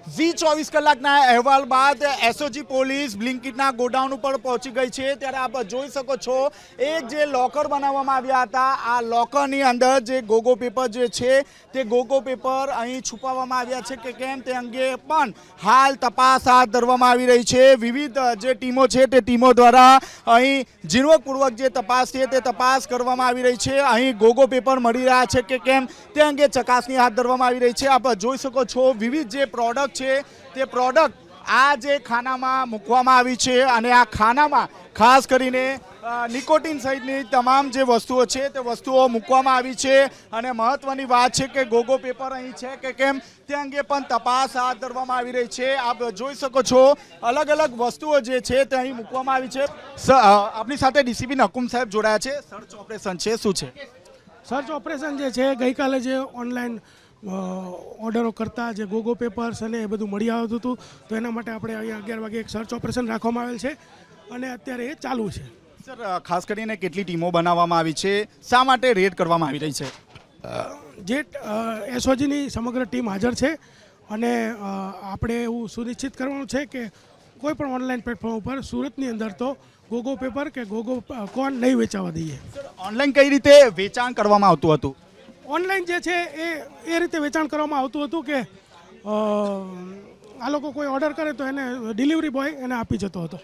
ઝી 24 કલાકના અહેવાલ બાદ એસઓજી પોલીસ બ્લિંકિટના ગોડાઉન ઉપર પહોંચી ગઈ છે। ત્યારે આપ જોઈ શકો છો એક જે લોકર બનાવવામાં આવ્યા હતા, આ લોકરની અંદર જે ગોગો પેપર જે છે તે ગોગો પેપર અહીં છુપાવવામાં આવ્યા છે કે કેમ તે અંગે પણ હાલ તપાસ હાથ ધરવામાં આવી રહી છે। વિવિધ જે ટીમો છે તે ટીમો દ્વારા અહીં ઝીણવટપૂર્વક જે તપાસ છે તે તપાસ કરવામાં આવી રહી છે। અહીં ગોગો પેપર મળી રહ્યા છે કે કેમ તે અંગે ચકાસણી હાથ ધરવામાં આવી રહી છે। આપ જોઈ શકો છો વિવિધ જે પ્રોડક્ટ છે તે પ્રોડક્ટ આ જે ખાનામાં મૂકવામાં આવી છે અને આ ખાનામાં ખાસ કરીને નિકોટિન સહિતની તમામ જે વસ્તુઓ છે તે વસ્તુઓ મૂકવામાં આવી છે અને મહત્વની વાત છે કે ગોગો પેપર અહીં છે કે કેમ તે અંગે પણ તપાસ હાથ ધરવામાં આવી રહી છે। આપ જોઈ શકો છો અલગ અલગ વસ્તુઓ જે છે તે અહીં મૂકવામાં આવી છે। આપની સાથે ડીસીપી નકુમ સાહેબ જોડાયા છે। સર્ચ ઓપરેશન છે, શું છે સર્ચ ઓપરેશન જે છે ગઈકાલે જે ઓનલાઈન ઓર્ડરો કરતા જે ગોગો પેપર્સ અને એ બધું મળી આવતું હતું, તો એના માટે આપણે અહીંયા 11 વાગે એક સર્ચ ઓપરેશન રાખવામાં આવેલ છે અને અત્યારે એ ચાલુ છે। સર, ખાસ કરીને કેટલી ટીમો બનાવવામાં આવી છે, શા માટે રેડ કરવામાં આવી રહી છે? જે એસઓજીની સમગ્ર ટીમ હાજર છે અને આપણે એવું સુનિશ્ચિત કરવાનું છે કે કોઈ પણ ઓનલાઈન પ્લેટફોર્મ ઉપર સુરતની અંદર તો ગોગો પેપર કે ગોગો કોન નહીં વેચાવા દઈએ। ઓનલાઈન કઈ રીતે વેચાણ કરવામાં આવતું હતું? ઓનલાઈન જે છે એ રીતે વેચાણ કરવામાં આવતું હતું કે આ લોકો કોઈ ઓર્ડર કરે તો એને ડિલિવરી બોય એને આપી જતો હતો।